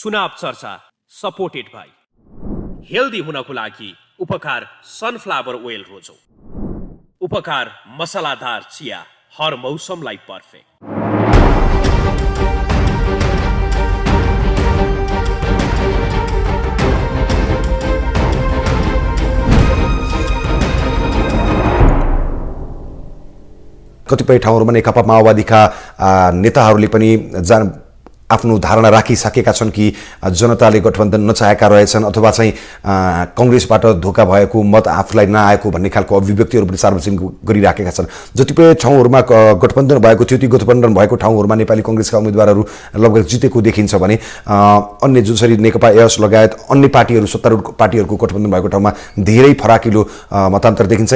चुनाव चर्चा supported by healthy हुनको लागि उपकार सनफ्लावर ओइल रोजौ। उपकार मसलादार चिया हर मौसमलाई पर्फेक्ट। कतिपय ठाउँहरूमा नेकपा माओवादीका नेताहरूले पनि आफ्नो धारणा राखिसकेका छन् कि जनताले गठबन्धन नचाहेका रहेछन् अथवा चाहिँ कांग्रेसबाट धोका भएको मत आफूलाई नआएको भन्ने खालको अभिव्यक्तिहरू पनि सार्वजनिक गरिराखेका छन्। जतिपय ठाउँहरूमा गठबन्धन भएको थियो ती गठबन्धन भएको ठाउँहरूमा नेपाली कांग्रेसका उम्मेदवारहरू लगभग जितेको देखिन्छ भने अन्य जसरी नेकपा एस लगायत अन्य पार्टीहरू सत्तारूढ पार्टीहरूको गठबन्धन भएको ठाउँमा धेरै फराकिलो मतान्तर देखिन्छ।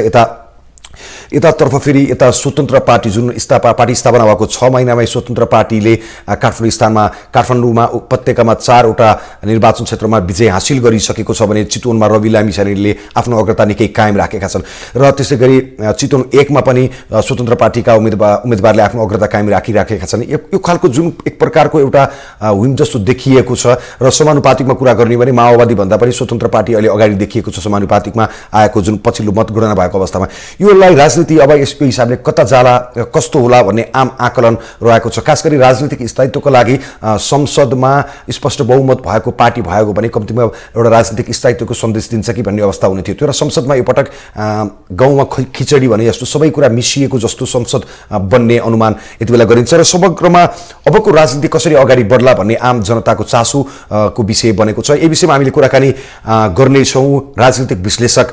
यतातर्फ फेरि यता स्वतन्त्र पार्टी जुन पार्टी स्थापना भएको 6 महिनामै स्वतन्त्र पार्टीले काठमाडौँमा उपत्यकामा 4वटा निर्वाचन क्षेत्रमा विजय हासिल गरिसकेको छ भने चितवनमा रवि लामिछानेले आफ्नो अग्रता निकै कायम राखेका छन् र त्यसै गरी चितवन 1 मा पनि स्वतन्त्र पार्टीका उम्मेदवारले आफ्नो अग्रता कायम राखिराखेका छन्। यो खालको जुन एक प्रकारको एउटा हुम जस्तो देखिएको छ र समानुपातिकमा कुरा गर्ने भने माओवादी भन्दा पनि स्वतन्त्र पार्टी अहिले अगाडि देखिएको छ समानुपातिकमा आएको जुन पछिल्लो मतगणना भएको अवस्थामा। यो राजनीति अब यसको हिसाबले कता जाला कस्तो होला भन्ने आम आकलन रहेको छ। खास गरी राजनीतिक स्थायित्वको लागि संसदमा स्पष्ट बहुमत भएको पार्टी भएको भने कम्तीमा एउटा राजनीतिक स्थायित्वको सन्देश दिन्छ कि भन्ने अवस्था हुने थियो। तर संसदमा यो पटक गाउँमा खिचडी भने जस्तो सबै कुरा मिसिएको जस्तो संसद बन्ने अनुमान यति बेला गरिन्छ र समग्रमा अबको राजनीति कसरी अगाडि बढ्ला भन्ने आम जनताको चासोको विषय बनेको छ। यही विषयमा हामीले कुराकानी गर्नेछौँ राजनीतिक विश्लेषक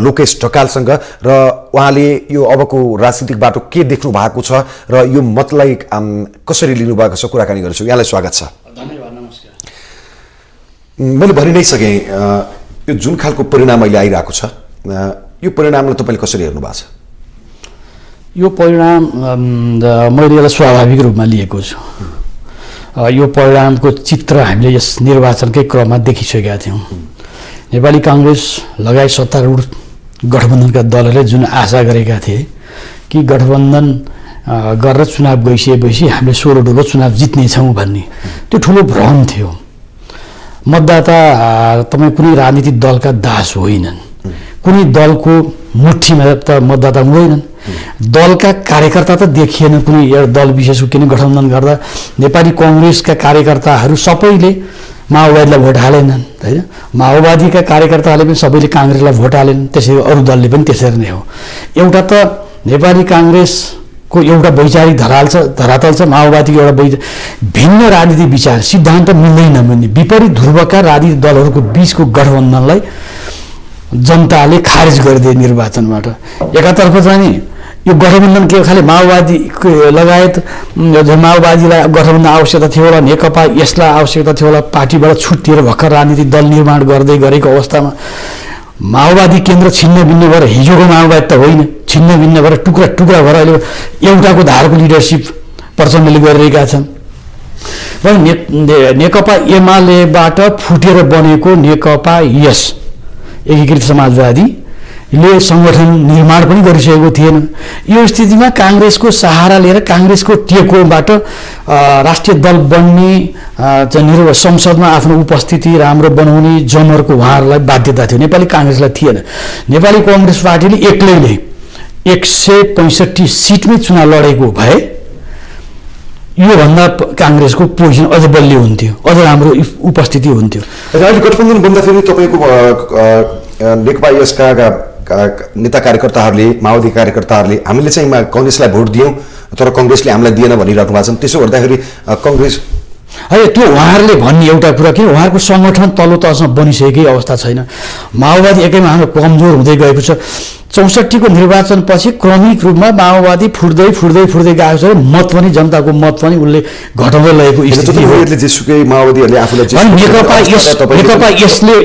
लोकेश ढकालसँग र उहाँले यो अबको राजनीतिक बाटो के देख्नु भएको छ र यो मतलाई कसरी लिनु भएको छ कुराकानी गर्छु। यहाँलाई स्वागत छ। धन्यवाद। नमस्कार। मैले भनि नै सकेँ यो जुन खालको परिणाम अहिले आइरहेको छ यो परिणामलाई तपाईँले कसरी हेर्नु भएको छ? यो परिणाम मैले यसलाई स्वाभाविक रूपमा लिएको छु। यो परिणामको चित्र हामीले यस निर्वाचनकै क्रममा देखिसकेका थियौँ। नेपाली कांग्रेस लगायत सत्तारूढ गठबन्धनका दलहरूले जुन आशा गरेका थिए कि गठबन्धन गरेर चुनाव गइसकेपछि हामीले 16 ठुलो चुनाव जित्नेछौँ भन्ने त्यो ठुलो भ्रम थियो। मतदाता तपाईँ कुनै राजनीतिक दलका दास होइनन्, कुनै दलको मुठीमा त मतदाता हुँदैनन्, दलका कार्यकर्ता त देखिएन कुनै एउटा दल विशेषको किन गठबन्धन गर्दा नेपाली कांग्रेसका कार्यकर्ताहरू सबैले माओवादीलाई भोट हालेनन् हैन, माओवादीका कार्यकर्ताहरूले पनि सबैले कांग्रेसलाई भोट हालेन, त्यसैले अरू दलले पनि त्यसरी नै हो। एउटा त नेपाली कांग्रेसको एउटा वैचारिक धरातल छ, माओवादीको एउटा भिन्न राजनीतिक विचार सिद्धान्त मिल्दैन भन्ने विपरीत ध्रुवका राजनीतिक दलहरूको बीचको गठबन्धनलाई जनताले खारेज गरिदिए निर्वाचनबाट। एकातर्फ चाहिँ यो गठबन्धन के खालि माओवादी लगायत माओवादीलाई गठबन्धन आवश्यकता थियो होला, नेकपा यसलाई आवश्यकता थियो होला, पार्टीबाट छुट्टिएर भर्खर राजनीतिक दल निर्माण गर्दै गरेको अवस्थामा माओवादी केन्द्र छिन्न भिन्न भएर हिजोको माओवादी त होइन, छिन्न भिन्न भएर टुक्रा टुक्रा भएर अहिले एउटाको धारको लिडरसिप प्रचण्डले गरिरहेका छन् र नेकपा एमालेबाट फुटेर बनेको नेकपा यस एकीकृत समाजवादीले सङ्गठन निर्माण पनि गरिसकेको थिएन। यो स्थितिमा कांग्रेसको सहारा लिएर कांग्रेसको टेकोबाट राष्ट्रिय दल बन्ने संसदमा आफ्नो उपस्थिति राम्रो बनाउने जमरको उहाँहरूलाई बाध्यता थियो, नेपाली कांग्रेसलाई थिएन। नेपाली कांग्रेस पार्टीले एक्लैले 165 सिटमै चुनाव लडेको भए योभन्दा कांग्रेसको पोजिसन अझ बलियो हुन्थ्यो, अझ राम्रो उपस्थिति हुन्थ्यो। अहिले गठबन्धन बन्दाखेरि तपाईँको नेकपा यसका नेता कार्यकर्ताहरूले माओवादी कार्यकर्ताहरूले हामीले चाहिँ कांग्रेसलाई भोट दियौँ तर कांग्रेसले हामीलाई दिएन भनिराख्नु भएको छ। त्यसो गर्दाखेरि कांग्रेस है त्यो उहाँहरूले भन्ने एउटा कुरा किन उहाँहरूको सङ्गठन तल्लो तहसम्म बनिसकेकै अवस्था छैन। माओवादी एकैमा हाम्रो कमजोर हुँदै गएको छ। 64 को निर्वाचनपछि क्रमिक रूपमा माओवादी फुट्दै फुट्दै फुट्दै गएको छ। मत पनि जनताको मत पनि उसले घटाउँदै लगेको स्थिति हो। जेसुकै माओवादीहरूले आफूलाई नेकपा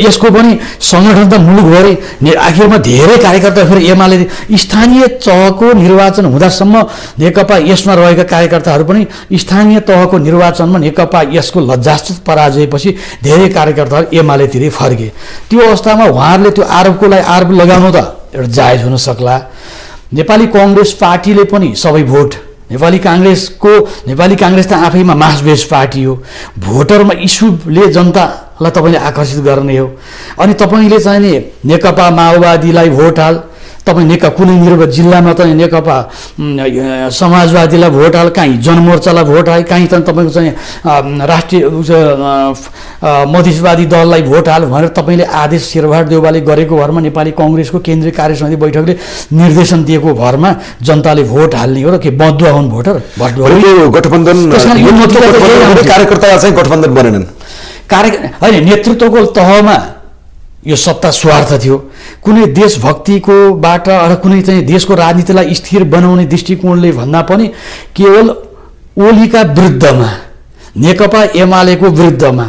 यसको पनि सङ्गठन त मुलुकभरि आखिरमा धेरै कार्यकर्ता फेरि एमाले स्थानीय तहको निर्वाचन हुँदासम्म नेकपा यसमा रहेका कार्यकर्ताहरू पनि स्थानीय तहको निर्वाचनमा नेकपा यसको लज्जास्पद पराजयपछि धेरै कार्यकर्ताहरू एमालेतिरै फर्के। त्यो अवस्थामा उहाँहरूले त्यो आरोप लगाउनु त एउटा जायज हुन सक्ला। नेपाली कांग्रेस पार्टीले पनि सबै भोट नेपाली काङ्ग्रेस त आफैमा मास बेस पार्टी हो। भोटरमा इस्युले जनतालाई तपाईँले आकर्षित गर्ने हो। अनि तपाईँले चाहिँ नि नेकपा माओवादीलाई भोट हाल, तपाईँ कुनै जिल्लामा त नेकपा समाजवादीलाई भोट हाल, काहीँ जनमोर्चालाई भोट हाल, काहीँ त तपाईँको चाहिँ राष्ट्रिय मधेसवादी दललाई भोट हाल भनेर तपाईँले आदेश शेरबहादुर देउवाले गरेको भरमा, नेपाली कङ्ग्रेसको केन्द्रीय कार्य समिति बैठकले निर्देशन दिएको भरमा जनताले भोट हाल्ने हो र के बदुवा हुन् भोटर? गठबन्धन कार्यकर्ता चाहिँ गठबन्धन बनेनन्। होइन, नेतृत्वको तहमा यो सत्ता स्वार्थ थियो। कुनै देशभक्तिकोबाट अथवा कुनै चाहिँ देशको राजनीतिलाई स्थिर बनाउने दृष्टिकोणले भन्दा पनि केवल ओलीका विरुद्धमा, नेकपा एमालेको विरुद्धमा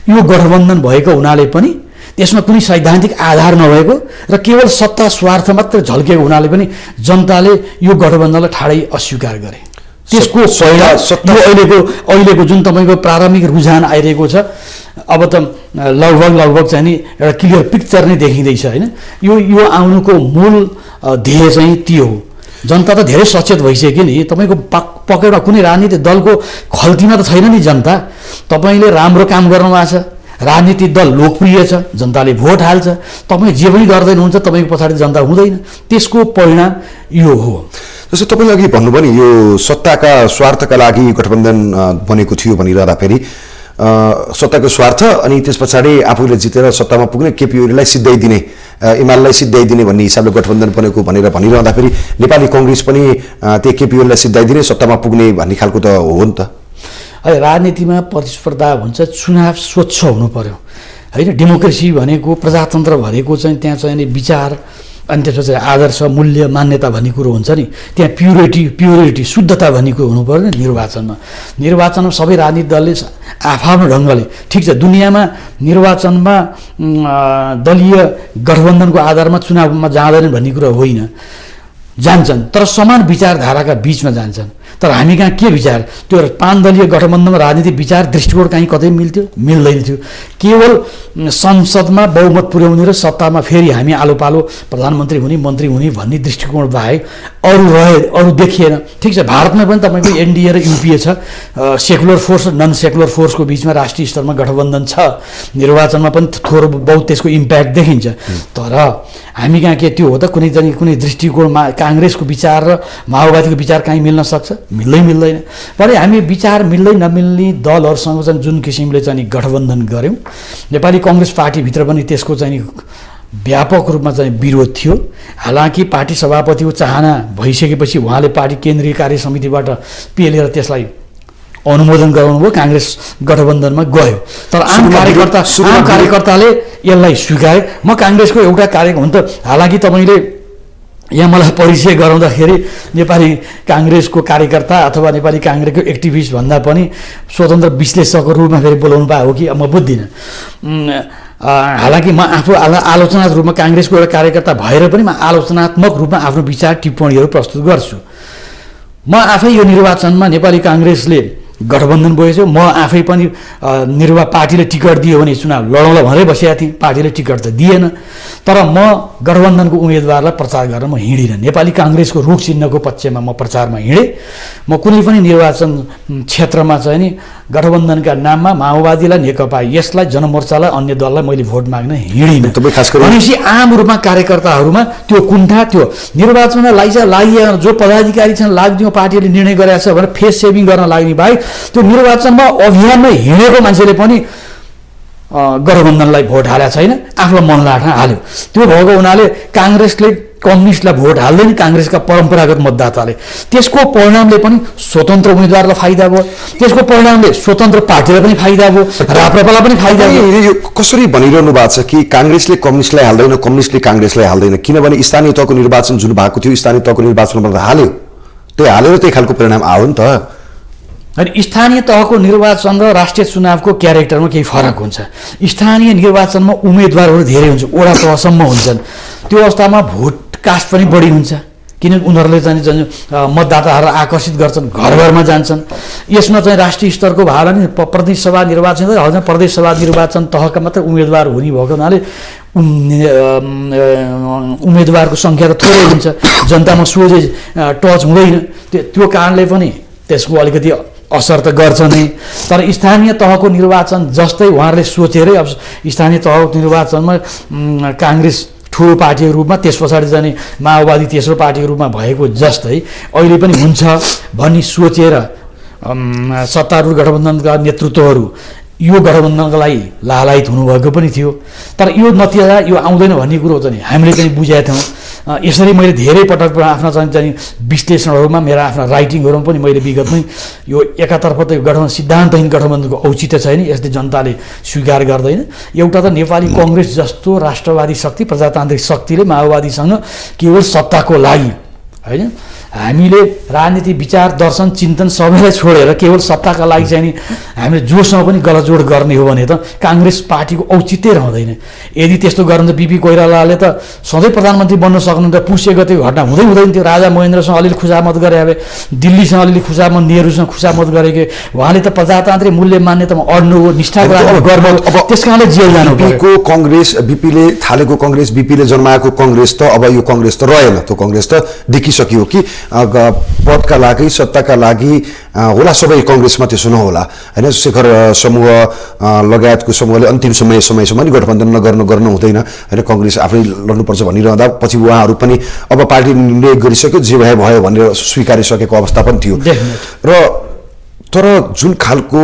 यो गठबन्धन भएको हुनाले पनि, त्यसमा कुनै सैद्धान्तिक आधार नभएको र केवल सत्ता स्वार्थ मात्र झल्केको हुनाले पनि जनताले यो गठबन्धनलाई ठाडै अस्वीकार गरे। त्यसको अहिलेको जुन तपाईँको प्रारम्भिक रुझान आइरहेको छ, अब त लगभग चाहिँ नि एउटा क्लियर पिक्चर नै देखिँदैछ होइन। यो आउनुको मूल ध्येय चाहिँ त्यो हो। जनता त धेरै सचेत भइसक्यो नि। तपाईँको पकेटमा कुनै राजनीतिक दलको खल्तीमा त छैन नि जनता। तपाईँले राम्रो काम गर्नुभएको छ, राजनीतिक दल लोकप्रिय छ, जनताले भोट हाल्छ, तपाईँ जे पनि गर्दै हुनुहुन्छ तपाईँको पछाडि जनता हुँदैन। त्यसको परिणाम यो हो। जस्तो तपाईँले अघि भन्नुभयो नि यो सत्ताका स्वार्थका लागि गठबन्धन बनेको थियो भनिरहँदा फेरि सत्ताको स्वार्थ अनि त्यस पछाडि आफूले जितेर सत्तामा पुग्ने केपी ओलीलाई सिद्धाइदिने, एमालेलाई सिद्धाइदिने भन्ने हिसाबले गठबन्धन बनेको भनेर भनिरहँदा फेरि नेपाली कङ्ग्रेस पनि त्यही केपी ओलीलाई सिद्धाइदिने, सत्तामा पुग्ने भन्ने खालको त हो नि त। है, राजनीतिमा प्रतिस्पर्धा हुन्छ, चुनाव स्वच्छ हुनु पर्यो होइन। डेमोक्रेसी भनेको, प्रजातन्त्र भनेको चाहिँ त्यहाँ चाहिँ विचार अनि त्यसपछि आदर्श, मूल्य, मान्यता भन्ने कुरो हुन्छ नि। त्यहाँ प्युरिटी शुद्धता भन्ने कुरो हुनु पर्यो नि निर्वाचनमा सबै राजनीतिक दलले आफ्नो ढङ्गले, ठिक छ, दुनियाँमा निर्वाचनमा दलीय गठबन्धनको आधारमा चुनावमा जाँदैनन् भन्ने कुरो होइन, जान्छन् तर समान विचारधाराका बिचमा जान्छन्। तर हामी कहाँ के विचार, त्यो 5 दलीय गठबन्धनमा राजनीतिक विचार दृष्टिकोण कहीँ कतै मिल्दैन थियो। केवल संसदमा बहुमत पुर्याउने र सत्तामा फेरि हामी आलो पालो प्रधानमन्त्री हुने, मन्त्री हुने भन्ने दृष्टिकोण बाहेक अरू देखिएन। ठिक छ, भारतमा पनि तपाईँको एनडिए र युपिए छ, सेकुलर फोर्स र नन सेकुलर फोर्सको बिचमा राष्ट्रिय स्तरमा गठबन्धन छ। निर्वाचनमा पनि थोरै बहुत त्यसको इम्प्याक्ट देखिन्छ। तर हामी कहाँ के त्यो हो त, कुनै दृष्टिकोणमा काङ्ग्रेसको विचार र माओवादीको विचार कहीँ मिल्न सक्छ? मिल्दैन। भने हामी विचार मिल्दै नमिल्ने दलहरूसँग चाहिँ जुन किसिमले चाहिँ गठबन्धन गऱ्यौँ, नेपाली कङ्ग्रेस पार्टीभित्र पनि त्यसको चाहिँ व्यापक रूपमा चाहिँ विरोध थियो। हालाकि पार्टी सभापतिको चाहना भइसकेपछि उहाँले पार्टी केन्द्रीय कार्य समितिबाट पेलेर त्यसलाई अनुमोदन गराउनुभयो, काङ्ग्रेस गठबन्धनमा गयो। तर आम कार्यकर्ताले यसलाई स्वीकारे। म काङ्ग्रेसको एउटा कार्यक्रम हुन त, हालाकि तपाईँले यहाँ मलाई परिचय गराउँदाखेरि नेपाली काङ्ग्रेसको कार्यकर्ता अथवा नेपाली काङ्ग्रेसको एक्टिभिस्ट भन्दा पनि स्वतन्त्र विश्लेषकको रूपमा फेरि बोलाउनु पाएको हो कि म बुझ्दिनँ। हालाकि म आफू आलोचनात्मक रूपमा काङ्ग्रेसको एउटा कार्यकर्ता भएर पनि म आलोचनात्मक रूपमा आफ्नो विचार टिप्पणीहरू प्रस्तुत गर्छु। म आफै यो निर्वाचनमा नेपाली काङ्ग्रेसले गठबन्धन बोकेछु। म आफै पनि पार्टीले टिकट दियो भने चुनाव लडौँला भनेरै बसेका थिएँ, पार्टीले टिकट त दिएन। तर म गठबन्धनको उम्मेदवारलाई प्रचार गरेर म हिँडिनँ। नेपाली काङ्ग्रेसको रुख चिन्हको पक्षमा म प्रचारमा हिँडेँ। म कुनै पनि निर्वाचन क्षेत्रमा चाहिँ नि गठबन्धनका नाममा माओवादीलाई, नेकपा, यसलाई, जनमोर्चालाई, अन्य दललाई मैले भोट माग्न हिँडिनँ। भनेपछि आम रूपमा कार्यकर्ताहरूमा त्यो कुण्ठा, त्यो निर्वाचनमा लागि जो पदाधिकारी छन् लाग्दियो पार्टीले निर्णय गरेको छ भनेर फेस सेभिङ गर्न लाग्ने बाहेक त्यो निर्वाचनमा अभियानमा हिँडेको मान्छेले पनि गठबन्धनलाई भोट हालेको छैन, आफूलाई मन लाग्न हाल्यो। त्यो भएको हुनाले काङ्ग्रेसले कम्युनिस्टलाई भोट हाल्दैन, काङ्ग्रेसका परम्परागत मतदाताले। त्यसको परिणामले पनि स्वतन्त्र उम्मेदवारलाई फाइदा भयो, त्यसको परिणामले स्वतन्त्र पार्टीलाई पनि फाइदा भयो, राप्रपालाई पनि फाइदा भयो। यो कसरी भनिरहनु भएको छ कि काङ्ग्रेसले कम्युनिस्टलाई हाल्दैन, कम्युनिस्टले काङ्ग्रेसलाई हाल्दैन? किनभने स्थानीय तहको निर्वाचन जुन भएको थियो, स्थानीय तहको निर्वाचनमा हाल्यो, त्यही हालेर त्यही खालको परिणाम आयो नि त। अनि स्थानीय तहको निर्वाचन र राष्ट्रिय चुनावको क्यारेक्टरमा केही फरक हुन्छ। स्थानीय निर्वाचनमा उम्मेदवारहरू धेरै हुन्छ, वडा तहसम्म हुन्छन्। त्यो अवस्थामा भोट कास्ट पनि बढी हुन्छ, किन उनीहरूले चाहिँ मतदाताहरूलाई आकर्षित गर्छन्, घर घरमा जान्छन्। यसमा चाहिँ राष्ट्रिय स्तरको भावना नि प्रतिनिधि सभा निर्वाचन हजुर प्रदेश सभा निर्वाचन तहका मात्रै उम्मेदवार हुने भएको हुनाले उम्मेदवारको सङ्ख्या त थोरै हुन्छ, जनतामा सोझै टच हुँदैन। त्यो कारणले पनि त्यसको अलिकति असर त गर्छ नै। तर स्थानीय तहको निर्वाचन जस्तै उहाँहरूले सोचेरै अब स्थानीय तहको निर्वाचनमा काङ्ग्रेस ठुलो पार्टीको रूपमा, त्यस पछाडि जाने माओवादी तेस्रो पार्टीको रूपमा भएको जस्तै अहिले पनि हुन्छ भनी सोचेर सत्तारूढ गठबन्धनका नेतृत्वहरू यो गठबन्धनका लागि लालायित हुनुभएको पनि थियो। तर यो नतिजा यो आउँदैन भन्ने कुरो चाहिँ हामीले चाहिँ बुझेका थियौँ। यसरी मैले धेरै पटक आफ्ना चाहिँ विश्लेषणहरूमा, मेरा आफ्ना राइटिङहरूमा पनि मैले विगतमै यो एकातर्फ त गठबन्धन सिद्धान्तहीन गठबन्धनको औचित्य छैन, यसले जनताले स्वीकार गर्दैन। एउटा त नेपाली कङ्ग्रेस जस्तो राष्ट्रवादी शक्ति, प्रजातान्त्रिक शक्तिले माओवादीसँग केवल सत्ताको लागि होइन, हामीले राजनीति विचार दर्शन चिन्तन सबैलाई छोडेर केवल सत्ताका लागि चाहिँ नि हामीले जोसँग पनि गलतजोड गर्ने हो भने त काङ्ग्रेस पार्टीको औचित्य रहँदैन। यदि त्यस्तो गर्न त बिपी कोइरालाले त सधैँ प्रधानमन्त्री बन्न सक्नुहुन्छ। पुष्य गते घटना हुँदै हुँदैन थियो, राजा महेन्द्रसँग अलिअलि खुसामत गरे, अब दिल्लीसँग अलिअलि खुसामत, नेहरूसँग खुसामत गरेको, उहाँले त प्रजातान्त्रिक मूल्य मान्यतामा अड्नु हो, निष्ठा गर्नु हो, त्यस कारणले जेल जानु बिपीको कङ्ग्रेस, बिपीले थालेको कङ्ग्रेस, बिपीले जन्माएको कङ्ग्रेस त अब यो कङ्ग्रेस त रहेन। त्यो कङ्ग्रेस त देखिसक्यो कि पदका लागि, सत्ताका लागि होला, सबै कङ्ग्रेसमा त्यसो नहोला होइन। शेखर समूह लगायतको समूहले अन्तिम समयसम्म नि गठबन्धन गर्नु हुँदैन होइन, कङ्ग्रेस आफै लड्नुपर्छ भनिरहँदा पछि उहाँहरू पनि अब पार्टी निर्णय गरिसक्यो, जे भयो भनेर स्वीकारिसकेको अवस्था पनि थियो। र तर जुन खालको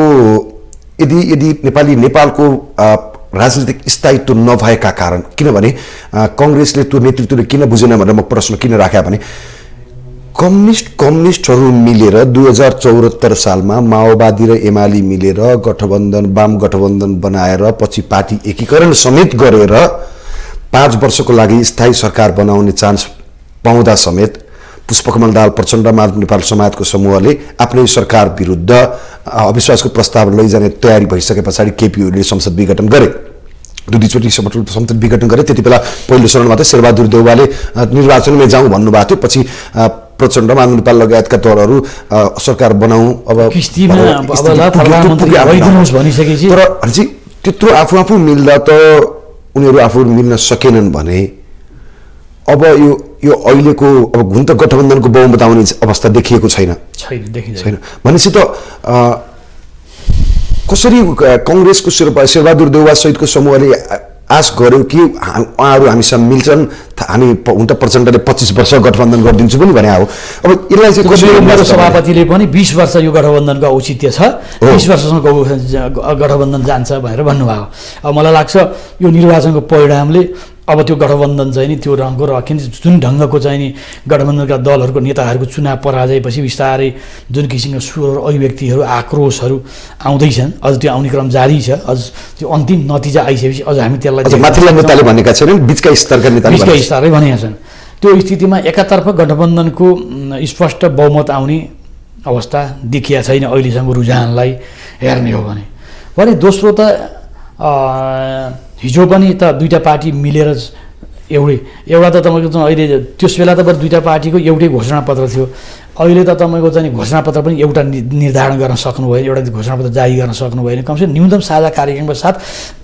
यदि नेपालको राजनीतिक स्थायित्व नभएका कारण, किनभने कङ्ग्रेसले त्यो नेतृत्वले किन बुझेन भनेर म प्रश्न किन राखेँ भने कम्युनिस्टहरू मिलेर 2074 सालमा माओवादी र एमाले मिलेर गठबन्धन, वाम गठबन्धन बनाएर पछि पार्टी एकीकरण समेत गरेर 5 वर्षको लागि स्थायी सरकार बनाउने चान्स पाउँदा समेत पुष्पकमल दाहाल प्रचण्ड माधव नेपाल समाजको समूहले आफ्नै सरकार विरुद्ध अविश्वासको प्रस्ताव लैजाने तयारी भइसके पछाडि केपी ओलीले संसद विघटन गरे, दुईचोटि संसद विघटन गरे। त्यति बेला पहिलो चरणमा त शेरबहादुर देउवाले निर्वाचनमै जाउँ भन्नुभएको थियो, पछि प्रचण्ड माधव नेपाल लगायतका दलहरू सरकार बनाऊ अब किस्तीमा प्रधानमन्त्री भइदिनुहोस् भनिसकेपछि, तर चाहिँ त्यत्रो आफू मिल्दा त उनीहरू आफू मिल्न सकेनन् भने अब यो अहिलेको अब हुन त गठबन्धनको बहुमत आउने अवस्था देखिएको छैन भनेपछि त कसरी कङ्ग्रेसको शेरबहादुर देउवा सहितको समूहले आश गर्यो कि उहाँहरू हामीसँग मिल्छन्, हामी हुन त प्रचण्डले 25 वर्ष गठबन्धन गरिदिन्छु पनि भने हो। अब यसलाई चाहिँ कसरी, मेरो सभापतिले पनि 20 वर्ष यो गठबन्धनको औचित्य छ, 20 वर्षसम्म गठबन्धन जान्छ भनेर भन्नुभयो। अब मलाई लाग्छ यो निर्वाचनको परिणामले अब त्यो गठबन्धन चाहिँ नि त्यो रङको र जुन ढङ्गको चाहिँ नि गठबन्धनका दलहरूको नेताहरूको चुनाव पराजयपछि बिस्तारै जुन किसिमका स्वरहरू, अभिव्यक्तिहरू, आक्रोशहरू आउँदैछन्, अझ त्यो आउने क्रम जारी छ। अझ त्यो अन्तिम नतिजा आइसकेपछि अझ हामी त्यसलाई माथिल्ला नेताले भनेका छैनन्, बिचका स्तरका नेताले भनेका छन्। त्यो स्थितिमा एकातर्फ गठबन्धनको स्पष्ट बहुमत आउने अवस्था देखिया छैन अहिलेसम्म रुझानलाई हेर्ने हो भने दोस्रो त हिजो पनि त दुईटा पार्टी मिलेर एउटा त तपाईँको चाहिँ अहिले त्यस बेला त बरु दुईटा पार्टीको एउटै घोषणापत्र थियो, अहिले त तपाईँको चाहिँ घोषणापत्र पनि एउटा निर्धारण गर्न सक्नु भएन, एउटा घोषणापत्र जारी गर्न सक्नु भएन। कमसेकम न्यूनतम साझा कार्यक्रमका साथ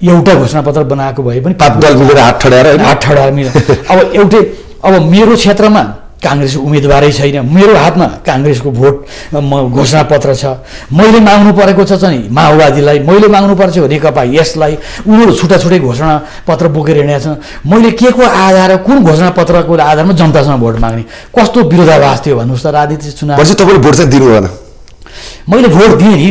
एउटा घोषणापत्र बनाएको भए पनि दल मिलेर हात ठडाएर मिलेर अब एउटै, अब मेरो क्षेत्रमा काङ्ग्रेसको उम्मेदवारै छैन, मेरो हातमा काङ्ग्रेसको भोट घोषणापत्र छ, मैले माग्नु परेको छ चाहिँ माओवादीलाई, मैले माग्नु पर्छ नेकपा यसलाई, उनीहरू छुट्टा छुट्टै घोषणापत्र बोकेर हिँडेका छन्। मैले के को आधार, कुन घोषणापत्रको आधारमा जनतासँग भोट माग्ने, कस्तो विरोधाभास थियो भन्नुहोस् त। राजनीतिक चुनाव तपाईँले भोट चाहिँ दिनु भएन? मैले भोट दिएँ नि,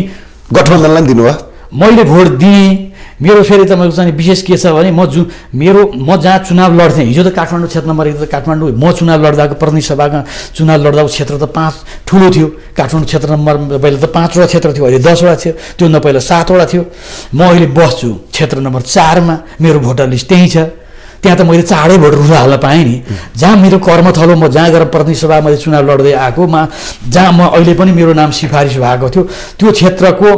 गठबन्धनलाई दिनुभयो? मैले भोट दिएँ। मेरो फेरि तपाईँको चाहिँ विशेष के छ भने म जहाँ चुनाव लड्थेँ, हिजो त काठमाडौँ क्षेत्र नम्बर 1 त काठमाडौँ, म चुनाव लड्दाको प्रतिनिधि सभाका चुनाव लड्दाको क्षेत्र त 5 ठुलो थियो। काठमाडौँ क्षेत्र नम्बर पहिला त 5वटा क्षेत्र थियो, अहिले 10वटा थियो, त्यो न पहिला 7वटा थियो। म अहिले बस्छु क्षेत्र नम्बर 4मा, मेरो भोटर लिस्ट त्यहीँ छ। त्यहाँ त मैले चाँडै भोट हाल्न पाएँ नि। जहाँ मेरो कर्मथलो, म जहाँ गएर प्रतिनिधि सभा मैले चुनाव लड्दै आएकोमा, जहाँ म अहिले पनि मेरो नाम सिफारिस भएको थियो, त्यो क्षेत्रको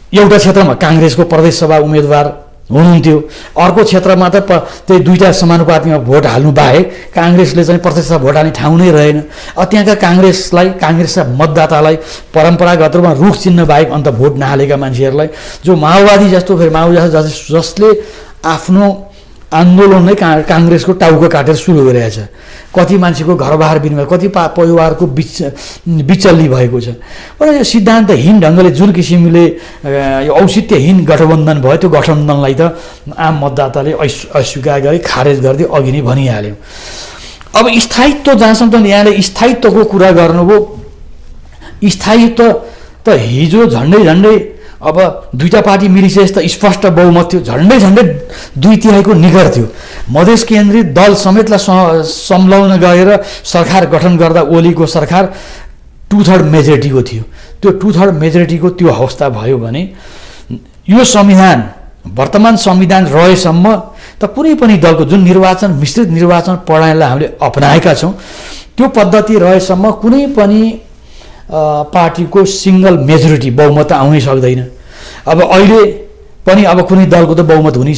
एउटा क्षेत्रमा काङ्ग्रेसको प्रदेश सभा उम्मेदवार हुनुहुन्थ्यो। अर्को क्षेत्रमा त त्यही दुईवटा समानुपातिमा भोट हाल्नु बाहेक काङ्ग्रेसले चाहिँ प्रत्यक्ष भोट हाल्ने ठाउँ नै रहेन। त्यहाँका काङ्ग्रेसका मतदातालाई परम्परागत रूपमा रुख चिन्ह बाहेक अन्त भोट नहालेका मान्छेहरूलाई जो माओवादी जस्तो फेरि माओवादी जसले आफ्नो आन्दोलन नै काङ्ग्रेसको टाउको काटेर सुरु गरेको छ। कति मान्छेको घरबार बिनिमय, कति परिवारको बिचल्ली भएको छ। र यो सिद्धान्तहीन ढङ्गले जुन किसिमले यो औचित्यहीन गठबन्धन भयो, त्यो गठबन्धनलाई त आम मतदाताले अस्वीकार गरे, खारेज गर्दै अघि नै भनिहाल्यो। अब स्थायित्व जहाँसम्म यहाँले स्थायित्वको कुरा गर्नुभयो, स्थायित्व त हिजो झन्डै अब दुईवटा पार्टी मिलिसकेपछि त स्पष्ट बहुमत थियो, झन्डै 2/3 निकट थियो। मधेस केन्द्रित दल समेतलाई संलग्न गरेर सरकार गठन गर्दा ओलीको सरकार 2/3 मेजोरिटीको थियो। त्यो 2/3 मेजोरिटीको त्यो अवस्था भयो भने यो संविधान, वर्तमान संविधान रहेसम्म त कुनै पनि दलको जुन निर्वाचन, मिश्रित निर्वाचन प्रणालीलाई हामीले अपनाएका छौँ, त्यो पद्धति रहेसम्म कुनै पनि पार्टीको सिङ्गल मेजोरिटी बहुमत आउनै सक्दैन। अब अहिले पनि अब कुनै दलको त बहुमत हुने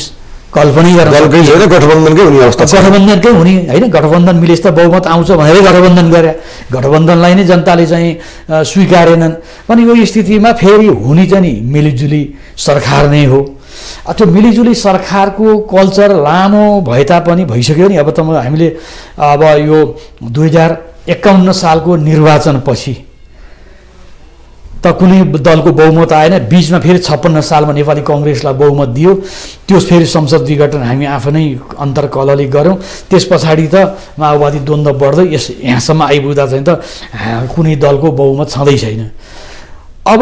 कल्पनै गर्न गठबन्धनकै हुने अवस्था, गठबन्धनकै हुने होइन। गठबन्धन मिलेपछि त बहुमत आउँछ भनेरै गठबन्धन गरे, गठबन्धनलाई नै जनताले चाहिँ स्वीकारेनन्। पनि यो स्थितिमा फेरि हुने चाहिँ नि मिलिजुली सरकार नै हो। त्यो मिलिजुली सरकारको कल्चर लामो भए तापनि भइसक्यो नि। अब त हामीले अब यो 2051 सालको निर्वाचनपछि त कुनै दलको बहुमत आएन। बिचमा फेरि 56 सालमा नेपाली कङ्ग्रेसलाई बहुमत दियो, त्यो फेरि संसद विघटन हामी आफै नै अन्तर्कलली गऱ्यौँ। त्यस पछाडि त माओवादी द्वन्द्व बढ्दै यहाँसम्म आइपुग्दा चाहिँ त कुनै दलको बहुमत छँदै छैन। अब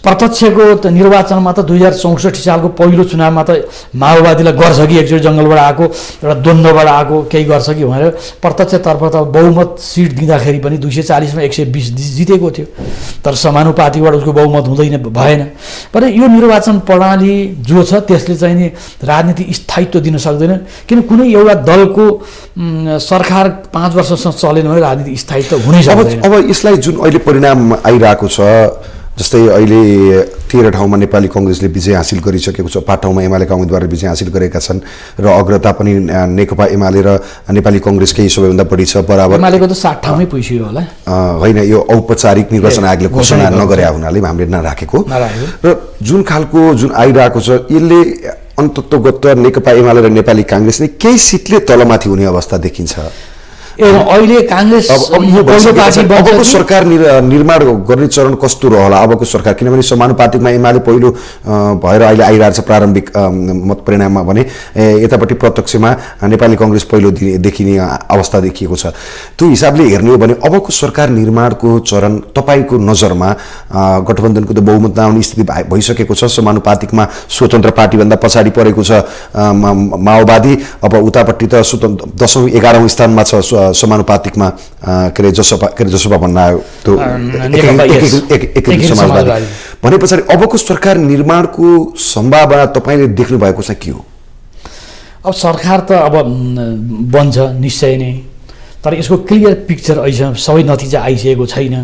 प्रत्यक्षको त निर्वाचनमा त 2064 सालको पहिलो चुनावमा त माओवादीलाई गर्छ कि एकचोटि जङ्गलबाट आएको एउटा द्वन्द्वबाट आएको केही गर्छ कि भनेर प्रत्यक्षतर्फ त बहुमत सिट दिँदाखेरि पनि 240 मा 120 जितेको थियो। तर समानुपातिबाट उसको बहुमत हुँदैन, भएन। भने यो निर्वाचन प्रणाली जो छ त्यसले चाहिँ नि राजनीति स्थायित्व दिन सक्दैन। किन कुनै एउटा दलको सरकार 5 वर्षसम्म चलेन भने राजनीति स्थायित्व हुनै सक्दैन। अब यसलाई जुन अहिले परिणाम आइरहेको छ, जस्तै अहिले 13 ठाउँमा नेपाली कङ्ग्रेसले विजय हासिल गरिसकेको छ, 5 ठाउँमा एमालेका उम्मेदवारले विजय हासिल गरेका छन् र अग्रता पनि नेकपा एमाले र नेपाली कङ्ग्रेसकै सबैभन्दा बढी छ बराबर। एमालेको त 60 ठाउँमै पुगिसक्यो होला। होइन, यो औपचारिक निर्वाचन आयोगले घोषणा नगरे हुनाले हामीले नराखेको र जुन खालको जुन आइरहेको छ यसले अन्ततोगत नेकपा एमाले र नेपाली काङ्ग्रेसले केही सिटले तलमाथि हुने अवस्था देखिन्छ। अहिले काङ्ग्रेस अबको सरकार निर्माण गर्ने चरण कस्तो रहला अबको सरकार? किनभने समानुपातिकमा एमाले पहिलो भएर अहिले आइरहेको छ प्रारम्भिक मत परिणाममा भने यतापट्टि प्रत्यक्षमा नेपाली कङ्ग्रेस पहिलो देखिने अवस्था देखिएको छ। त्यो हिसाबले हेर्ने हो भने अबको सरकार निर्माणको चरण तपाईँको नजरमा गठबन्धनको त बहुमत नआउने स्थिति भइसकेको छ, समानुपातिकमा स्वतन्त्र पार्टीभन्दा पछाडि परेको छ माओवादी, अब उतापट्टि त 10औं 11औं स्थानमा छ समानुपातिकमा के अरे जसपा भन्न आयो त्यो समाजवादी भने पछाडि अबको सरकार निर्माणको सम्भावना तपाईँले देख्नु भएको छ के हो? अब सरकार त अब बन्छ निश्चय नै, तर यसको क्लियर पिक्चर अहिलेसम्म सबै नतिजा आइसकेको छैन।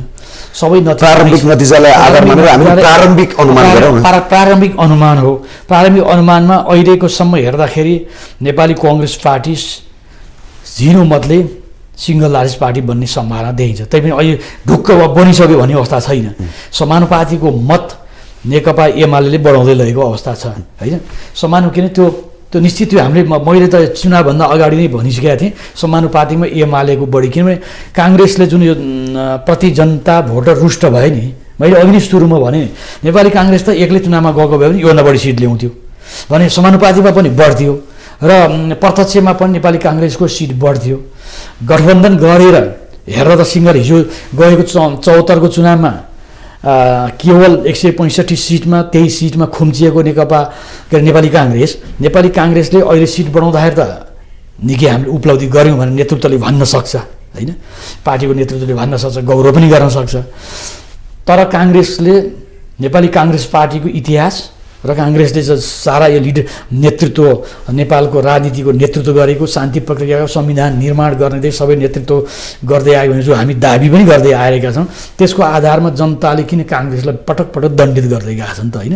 सबै प्रारम्भिक नतिजालाई आधार मानेर हामी प्रारम्भिक अनुमान गरौँ। प्रारम्भिक अनुमान हो। प्रारम्भिक अनुमानमा अहिलेको सम्म हेर्दाखेरि नेपाली कङ्ग्रेस पार्टी 0 मतले सिङ्गल लार्जेस्ट पार्टी बन्ने सम्भावना देखिन्छ। तैपनि अहिले ढुक्क बनिसक्यो भन्ने अवस्था छैन। समानुपातिको मत नेकपा एमाले बढाउँदै लगेको अवस्था छ होइन। किन त्यो निश्चित त्यो हामीले मैले त चुनावभन्दा अगाडि नै भनिसकेका थिएँ समानुपातिकमा एमालेको बढी, किनभने काङ्ग्रेसले जुन यो प्रति जनता भोटर रुष्ट भयो नि, मैले अघि नै सुरुमा भने नेपाली काङ्ग्रेस त एक्लै चुनावमा गएको भए पनि योभन्दा बढी सिट ल्याउँथ्यो भने समानुपातिकमा पनि बढ्थ्यो र प्रत्यक्षमा पनि नेपाली काङ्ग्रेसको सिट बढ्थ्यो। गठबन्धन गरेर हेर्दा त सिङ्गल हिजो गएको 74को चुनावमा केवल 165 सिटमा 23 सिटमा खुम्चिएको नेपाली काङ्ग्रेसले अहिले सिट बढाउँदाखेरि त निकै हामीले उपलब्धि गऱ्यौँ भने नेतृत्वले भन्न सक्छ होइन, पार्टीको नेतृत्वले भन्न सक्छ, गौरव पनि गर्न सक्छ। तर काङ्ग्रेसले नेपाली काङ्ग्रेस पार्टीको इतिहास र काङ्ग्रेसले चाहिँ सारा यो नेतृत्व नेपालको राजनीतिको नेतृत्व गरेको, शान्ति प्रक्रियाको संविधान निर्माण गर्नेदेखि सबै नेतृत्व गर्दै आयो भने जो हामी दाबी पनि गर्दै आएका छौँ, त्यसको आधारमा जनताले किन काङ्ग्रेसलाई पटक पटक दण्डित गर्दै गएका छन् त होइन।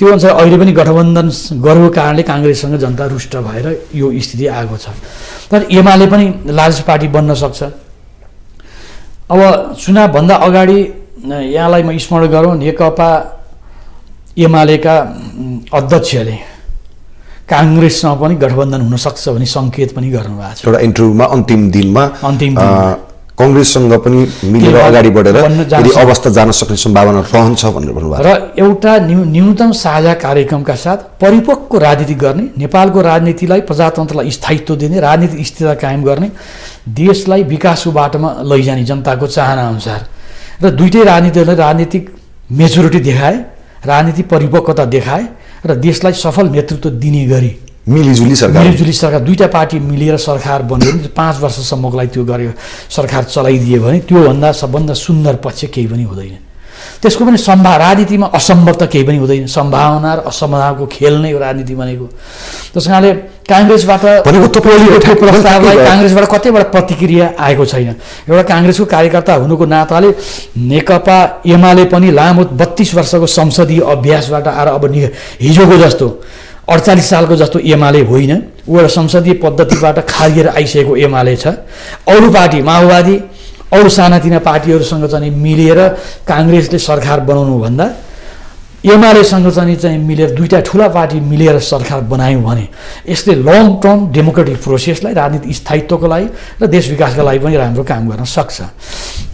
त्यो अनुसार अहिले पनि गठबन्धन गरेको कारणले काङ्ग्रेससँग जनता रुष्ट भएर यो स्थिति आएको छ। तर एमाले पनि लार्जेस्ट पार्टी बन्न सक्छ। अब चुनावभन्दा अगाडि यहाँलाई म स्मरण गरौँ, नेकपा एमालेका अध्यक्षले काङ्ग्रेससँग पनि गठबन्धन हुनसक्छ भन्ने सङ्केत पनि गर्नुभएको छ। एउटा इन्टरभ्यूमा अन्तिम दिनमा काङ्ग्रेससँग पनि मिलेर अगाडि बढेर यदि अवस्था जान सक्ने सम्भावना रहन्छ भनेर भन्नुभएको। र एउटा न्यूनतम साझा कार्यक्रमका साथ परिपक्व राजनीति गर्ने, नेपालको राजनीतिलाई प्रजातन्त्रलाई स्थायित्व दिने, राजनीतिक स्थिरता कायम गर्ने, देशलाई विकासको बाटोमा लैजाने जनताको चाहना अनुसार र दुईटै राजनीतिहरूले राजनीतिक मेच्युरिटी देखाए, राजनीतिक परिपक्वता देखाए र देशलाई सफल नेतृत्व दिने गरी मिलिजुली सरकार दुईटा पार्टी मिलेर सरकार बन्यो भने 5 वर्षसम्मको लागि त्यो गर्यो सरकार चलाइदियो भने त्योभन्दा सबभन्दा सुन्दर पक्ष केही पनि हुँदैन। त्यसको पनि राजनीतिमा असम्भव त केही पनि हुँदैन। सम्भावना र असम्भावनाको खेल नै हो राजनीति भनेको। त्यस कारणले काङ्ग्रेसबाट प्रस्तावलाई काङ्ग्रेसबाट कतैबाट प्रतिक्रिया आएको छैन। एउटा काङ्ग्रेसको कार्यकर्ता हुनुको नाताले नेकपा एमाले पनि लामो 32 वर्षको संसदीय अभ्यासबाट आएर अब हिजोको जस्तो 48 सालको जस्तो एमाले होइन, ऊ एउटा संसदीय पद्धतिबाट खारिएर आइसकेको एमाले छ। अरू पार्टी माओवादी अरू सानातिना पार्टीहरूसँग चाहिँ मिलेर काङ्ग्रेसले सरकार बनाउनु भन्दा एमालेसँग चाहिँ मिलेर दुईटा ठुला पार्टी मिलेर सरकार बनायौँ भने यसले लङ टर्म डेमोक्रेटिक प्रोसेसलाई, राजनीतिक स्थायित्वको लागि र देश विकासका लागि पनि राम्रो काम गर्न सक्छ।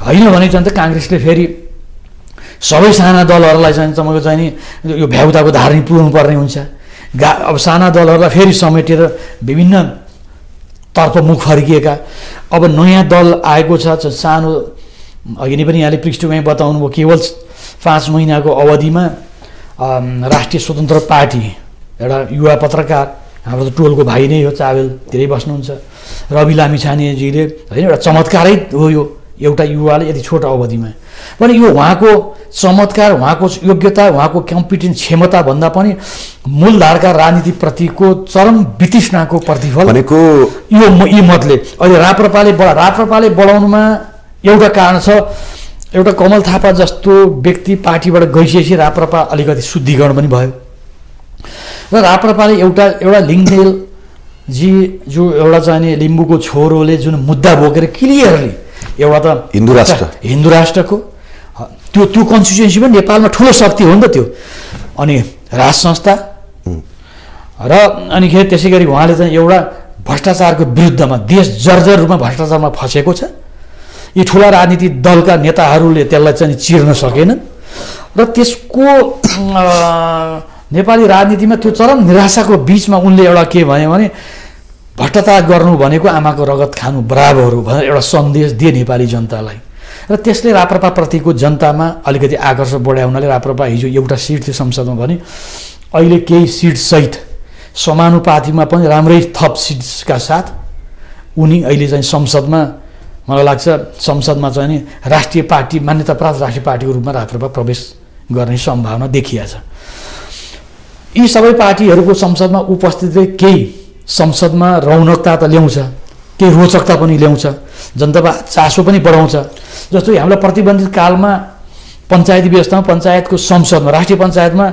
होइन भने चाहिँ काङ्ग्रेसले फेरि सबै साना दलहरूलाई चाहिँ तपाईँको चाहिँ नि यो भ्याउताको धारणी पुर्याउनु पर्ने हुन्छ। अब साना दलहरूलाई फेरि समेटेर विभिन्न तर्फ मुख फर्किएका अब नयाँ दल आएको छ सानो, अघि नै पनि यहाँले पृष्ठभूमि बताउनु भयो, केवल 5 महिनाको अवधिमा राष्ट्रिय स्वतन्त्र पार्टी, एउटा युवा पत्रकार, हाम्रो त टोलको भाइ नै हो, चावेल धेरै बस्नुहुन्छ, रवि लामिछानेजीले होइन, एउटा चमत्कारै हो यो, एउटा युवाले यति छोटो अवधिमा पनि यो उहाँको चमत्कार, उहाँको योग्यता, उहाँको कम्पिटेन्स क्षमता भन्दा पनि मूलधारका राजनीतिप्रतिको चरम वितृष्णाको प्रतिफल भनेको यो मतले अहिले राप्रपाले बढाउनुमा एउटा कारण छ। एउटा कमल थापा जस्तो व्यक्ति पार्टीबाट गइसकेपछि राप्रपा अलिकति शुद्धिकरण पनि भयो र राप्रपाले एउटा लिङ्गदेल जी जो एउटा चाहिँ लिम्बूको छोरोले जुन मुद्दा बोकेर क्लियरली एउटा त हिन्दू राष्ट्रको त्यो कन्स्टिट्युएन्सी पनि नेपालमा ठुलो शक्ति हो नि त त्यो, अनि राज संस्था र अनि त्यसै गरी उहाँले चाहिँ एउटा भ्रष्टाचारको विरुद्धमा, देश जर्जर रूपमा भ्रष्टाचारमा फँसेको छ, यी ठुला राजनीतिक दलका नेताहरूले त्यसलाई चाहिँ चिर्न सकेनन् र त्यसको नेपाली राजनीतिमा त्यो चरम निराशाको बिचमा उनले एउटा के भन्यो भने भ्रष्टाचार गर्नु भनेको आमाको रगत खानु बराबर हो भनेर एउटा सन्देश दिए नेपाली जनतालाई र त्यसले राप्रपाप्रतिको जनतामा अलिकति आकर्षण बढाउनाले राप्रपा हिजो एउटा सिट थियो संसदमा भने अहिले केही सिटसहित समानुपातिमा पनि राम्रै थप सिट्सका साथ उनी अहिले चाहिँ संसदमा, मलाई लाग्छ संसदमा चाहिँ नि राष्ट्रिय पार्टी, मान्यता प्राप्त राष्ट्रिय पार्टीको रूपमा राप्रपा प्रवेश गर्ने सम्भावना देखिया छ। यी सबै पार्टीहरूको संसदमा उपस्थितिले केही संसदमा रौनकता त ल्याउँछ, केही रोचकता पनि ल्याउँछ, जनतामा चासो पनि बढाउँछ। जस्तो हामीलाई प्रतिबन्धित कालमा पञ्चायती व्यवस्थामा, पञ्चायतको संसदमा, राष्ट्रिय पञ्चायतमा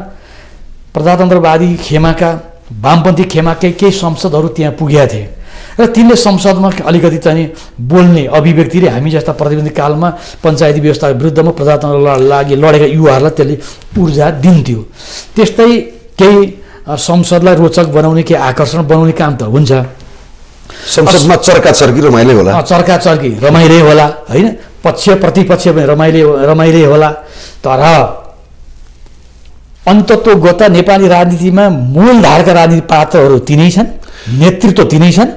प्रजातन्त्रवादी खेमाका, वामपन्थी खेमाकै केही संसदहरू त्यहाँ पुगेका थिए र तिनले संसदमा अलिकति चाहिँ बोल्ने अभिव्यक्तिले हामी जस्ता प्रतिबन्धित कालमा पञ्चायती व्यवस्थाको विरुद्धमा प्रजातन्त्रको लागि लडेका युवाहरूलाई त्यसले ऊर्जा दिन्थ्यो। त्यस्तै केही संसदलाई रोचक बनाउने, केही आकर्षण बनाउने काम त हुन्छ। संसदमा चर्काचर्की रमाइलो होला, चर्काचर्की रमाइलो होला होइन, पक्ष प्रतिपक्ष पनि रमाइलो होला। तर अन्तत्वगत नेपाली राजनीतिमा मूलधारका राजनीतिक पात्रहरू तिनै छन्, नेतृत्व तिनै छन्,